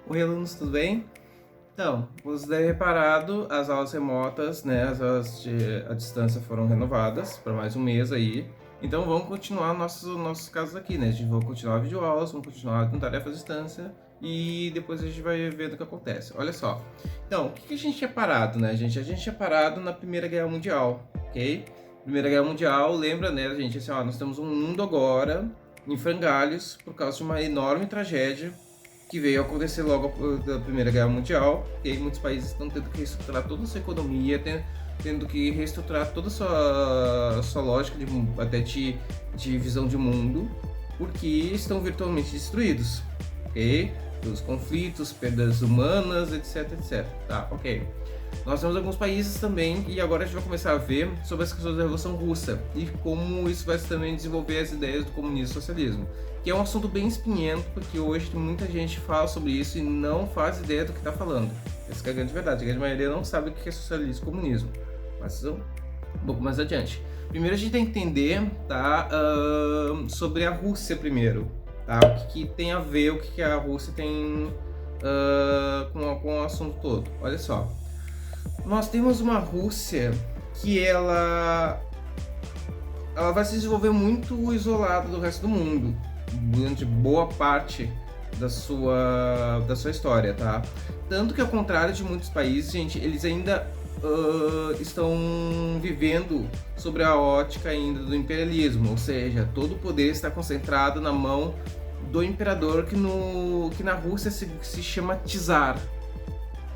Oi, alunos, tudo bem? Então, vocês devem ter reparado, as aulas remotas, né, as aulas à distância foram renovadas para mais um mês aí. Então, vamos continuar nossos casos aqui, né? A gente vai continuar videoaulas, vamos continuar com tarefas à distância e depois a gente vai vendo o que acontece. Olha só. Então, o que a gente tinha parado, né, gente? A gente tinha parado na Primeira Guerra Mundial, ok? Primeira Guerra Mundial, lembra, né, gente? Assim, ó, nós temos um mundo agora em frangalhos por causa de uma enorme tragédia que veio acontecer logo da Primeira Guerra Mundial, e aí muitos países estão tendo que reestruturar toda a sua economia, tendo que reestruturar toda a sua lógica até de visão de mundo, porque estão virtualmente destruídos, ok? Pelos conflitos, perdas humanas, etc, etc. Tá, ok. Nós temos alguns países também, e agora a gente vai começar a ver sobre as questões da Revolução Russa e como isso vai também desenvolver as ideias do comunismo e socialismo, que é um assunto bem espinhento, porque hoje muita gente fala sobre isso e não faz ideia do que está falando. Essa é a grande verdade, a grande maioria não sabe o que é socialismo e comunismo, mas um pouco mais adiante. Primeiro a gente tem que entender, tá, sobre a Rússia primeiro, tá? O que tem a ver, o que a Rússia tem com o assunto todo. Olha só. Nós temos uma Rússia que ela vai se desenvolver muito isolada do resto do mundo durante boa parte da sua história, tá? Tanto que ao contrário de muitos países, gente, eles ainda estão vivendo sobre a ótica ainda do imperialismo, ou seja, todo o poder está concentrado na mão do imperador que na Rússia se chama czar.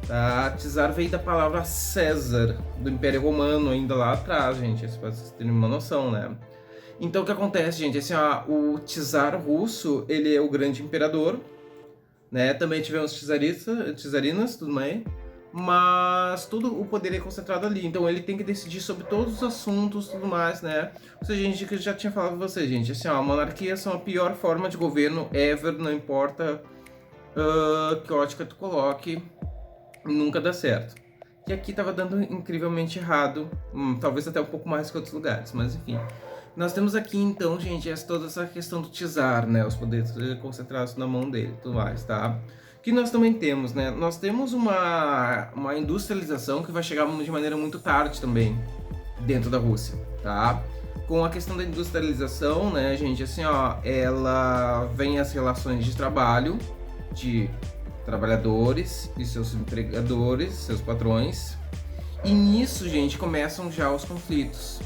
Tá? Czar veio da palavra César, do Império Romano, ainda lá atrás, gente, pra vocês terem uma noção, né? Então o que acontece, gente, assim, ó, o czar russo, ele é o grande imperador, né? Também tivemos czarinas, tudo mais, mas todo o poder é concentrado ali, então ele tem que decidir sobre todos os assuntos, tudo mais, né? Ou seja, gente, que eu já tinha falado pra vocês, gente, assim, ó, monarquias são a pior forma de governo ever, não importa que ótica tu coloque, nunca dá certo. E aqui tava dando incrivelmente errado, talvez até um pouco mais que outros lugares, mas enfim. Nós temos aqui então, gente, toda essa questão do czar, né, os poderes concentrados na mão dele e tudo mais, tá? Que nós também temos, né, nós temos uma industrialização que vai chegar de maneira muito tarde também, dentro da Rússia, tá? Com a questão da industrialização, né, gente, assim, ó, ela vem as relações de trabalho, de trabalhadores e seus empregadores, seus patrões. E nisso, gente, começam já os conflitos,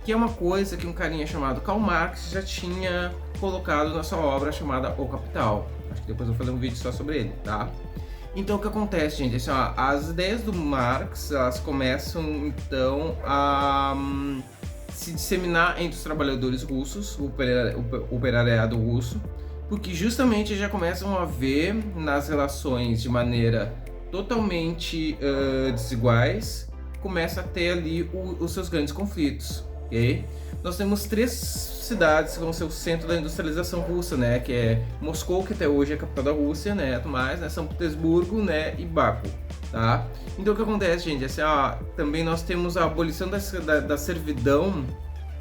que é uma coisa que um carinha chamado Karl Marx já tinha colocado na sua obra chamada O Capital. Acho que depois eu vou fazer um vídeo só sobre ele, tá? Então o que acontece, gente? Assim, ó, as ideias do Marx, elas começam então a se disseminar entre os trabalhadores russos, o operariado russo, porque justamente já começam a ver nas relações de maneira totalmente desiguais, começa a ter ali os seus grandes conflitos, ok? Nós temos 3 cidades que vão ser o centro da industrialização russa, né? Que é Moscou, que até hoje é a capital da Rússia, né? Mais, né? São Petersburgo, né? E Baku, tá? Então o que acontece, gente? Assim, ó, também nós temos a abolição da servidão,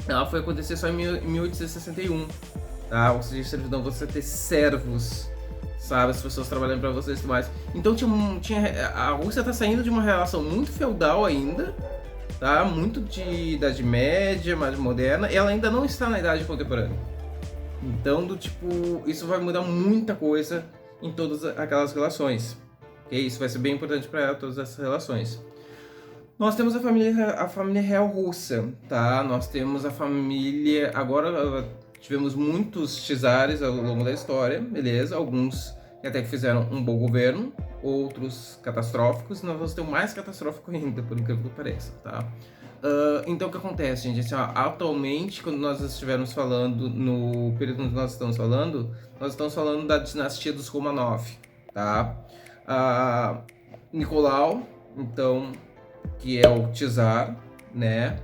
ela foi acontecer só em 1861. Tá? Ou seja, servidão, você ter servos, sabe? As pessoas trabalhando para vocês e tudo mais. Então a Rússia está saindo de uma relação muito feudal ainda, tá? Muito de Idade Média, mais moderna, e ela ainda não está na Idade Contemporânea. Então, isso vai mudar muita coisa em todas aquelas relações. Okay? Isso vai ser bem importante para todas essas relações. Nós temos a família real russa, tá? Nós temos a família... Agora tivemos muitos czares ao longo da história, beleza? Alguns até que fizeram um bom governo, outros catastróficos, e nós vamos ter o mais catastrófico ainda, por incrível que pareça, tá? Então o que acontece, gente? Assim, ó, atualmente, quando nós estivermos falando, no período que nós estamos falando da dinastia dos Romanov, tá? Nicolau, então, que é o czar, né?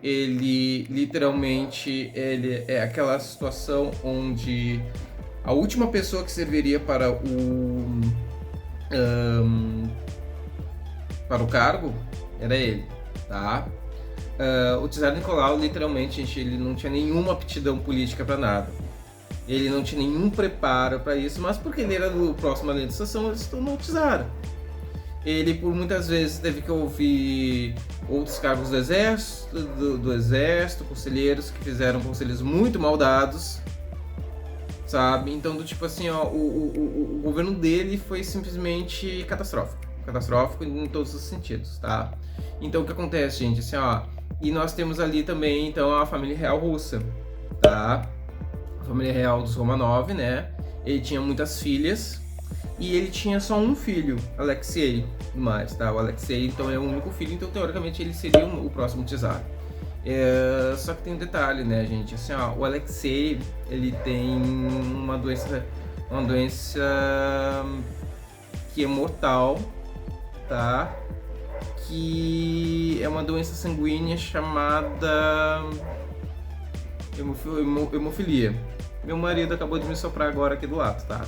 Ele literalmente é aquela situação onde a última pessoa que serviria para o cargo era ele, tá? O czar Nicolau literalmente, gente, ele não tinha nenhuma aptidão política para nada. Ele não tinha nenhum preparo para isso, mas porque ele era do próximo à linha de sucessão, ele se tornou czar. Ele, por muitas vezes, teve que ouvir outros cargos do exército, conselheiros que fizeram conselhos muito maldados, sabe? Então, do tipo assim, ó, o governo dele foi simplesmente catastrófico em todos os sentidos, tá? Então, o que acontece, gente, assim, ó, e nós temos ali também, então, a família real russa, tá? A família real dos Romanov, né? Ele tinha muitas filhas e ele tinha só um filho, Alexei, mais, tá? O Alexei, então, é o único filho, então, teoricamente, ele seria o próximo czar. Só que tem um detalhe, né, gente? Assim, ó, o Alexei, ele tem uma doença que é mortal, tá? Que é uma doença sanguínea chamada hemofilia. Meu marido acabou de me soprar agora aqui do lado, tá?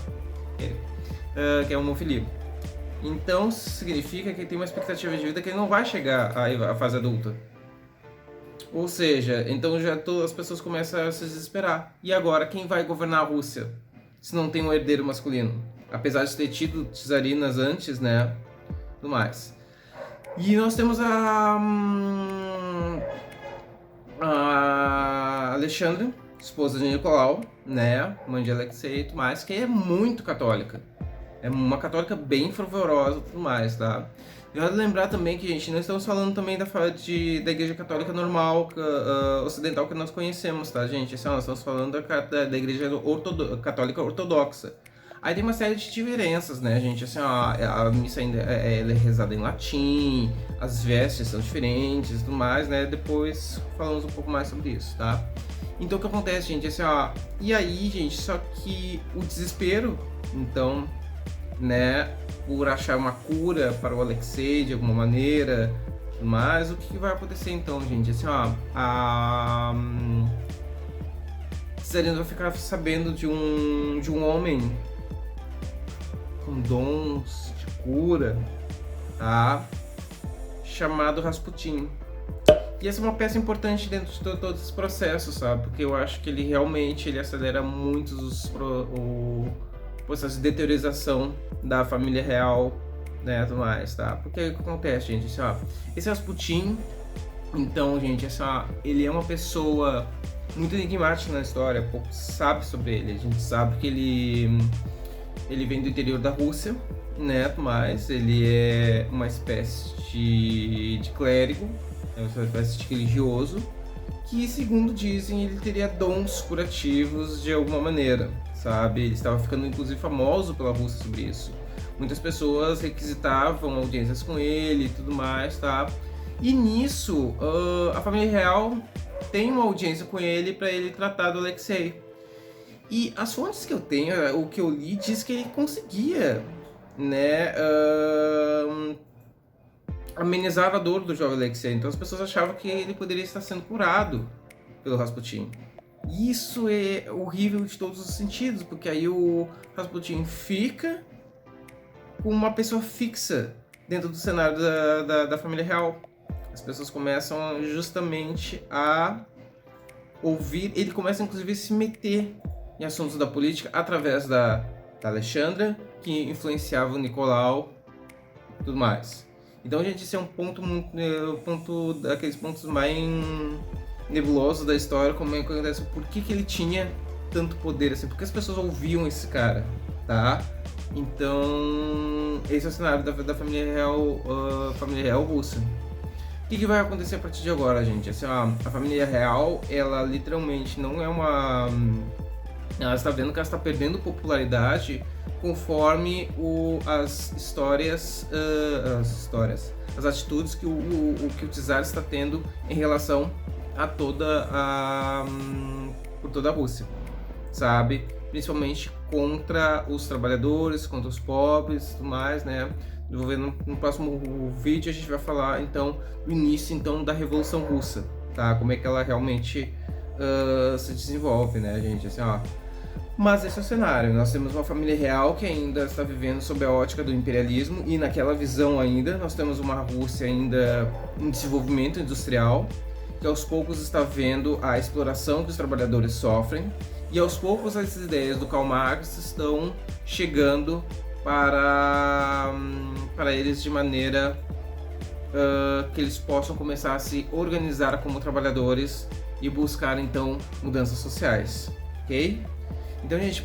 Que é hemofilia. Então, significa que ele tem uma expectativa de vida que ele não vai chegar à fase adulta. Ou seja, então já as pessoas começam a se desesperar. E agora, quem vai governar a Rússia se não tem um herdeiro masculino? Apesar de ter tido czarinas antes, né? Tudo mais. E nós temos a Alexandra, esposa de Nicolau, né? Mãe de Alexei e tudo mais, que é muito católica. É uma católica bem fervorosa e tudo mais, tá? E vale lembrar também que, gente, nós estamos falando também da Igreja Católica normal, ocidental que nós conhecemos, tá, gente? Assim, nós estamos falando da Igreja Católica Ortodoxa. Aí tem uma série de diferenças, né, gente? Assim, a missa ainda ela é rezada em latim, as vestes são diferentes e tudo mais, né? Depois falamos um pouco mais sobre isso, tá? Então o que acontece, gente? Assim, e aí, gente, só que o desespero, então, né, por achar uma cura para o Alexei de alguma maneira, mas o que vai acontecer então, gente? Assim, a Tsarina vai ficar sabendo de um homem com dons de cura, tá? Chamado Rasputin. E essa é uma peça importante dentro de todos esses processos, sabe? Porque eu acho que ele realmente acelera muito o processo de deteriorização da família real, né, tudo mais, tá? Porque o que acontece, gente? Assim, esse Rasputin, então, gente, assim, ele é uma pessoa muito enigmática na história, pouco se sabe sobre ele. A gente sabe que ele vem do interior da Rússia, né, mas ele é uma espécie de clérigo, é uma espécie de religioso, que, segundo dizem, ele teria dons curativos de alguma maneira, sabe? Ele estava ficando, inclusive, famoso pela Rússia sobre isso. Muitas pessoas requisitavam audiências com ele e tudo mais, tá? E nisso, a família real tem uma audiência com ele para ele tratar do Alexei. E as fontes que eu tenho, o que eu li, diz que ele conseguia, né, amenizar a dor do jovem Alexei. Então as pessoas achavam que ele poderia estar sendo curado pelo Rasputin. Isso é horrível de todos os sentidos, porque aí o Rasputin fica com uma pessoa fixa dentro do cenário da família real. As pessoas começam justamente a ouvir, ele começa inclusive a se meter em assuntos da política através da Alexandra, que influenciava o Nicolau e tudo mais. Então, gente, esse é um ponto daqueles pontos mais nebulosos da história, como é que acontece, por que ele tinha tanto poder assim, porque as pessoas ouviam esse cara, tá? Então, esse é o cenário da família real russa. O que vai acontecer a partir de agora, gente? Assim, a família real, ela literalmente não é uma... Ela está vendo que ela está perdendo popularidade conforme as atitudes que o czar está tendo em relação a por toda a Rússia, sabe? Principalmente contra os trabalhadores, contra os pobres e tudo mais, né? No próximo vídeo a gente vai falar então do início então da Revolução Russa, tá? Como é que ela realmente se desenvolve, né, gente? Assim, Mas esse é o cenário. Nós temos uma família real que ainda está vivendo sob a ótica do imperialismo, e naquela visão ainda nós temos uma Rússia ainda em desenvolvimento industrial, que aos poucos está vendo a exploração que os trabalhadores sofrem, E aos poucos as ideias do Karl Marx estão chegando para eles de maneira que eles possam começar a se organizar como trabalhadores e buscar então mudanças sociais, ok? Então, gente,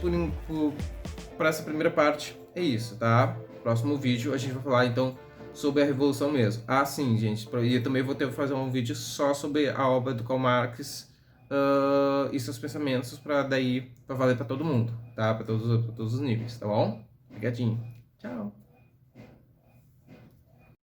para essa primeira parte é isso, tá? Próximo vídeo a gente vai falar então sobre a revolução mesmo. Ah, sim, gente, e eu também vou ter que fazer um vídeo só sobre a obra do Karl Marx e seus pensamentos para valer para todo mundo, tá? Para todos os níveis, tá bom? Obrigadinho. Tchau.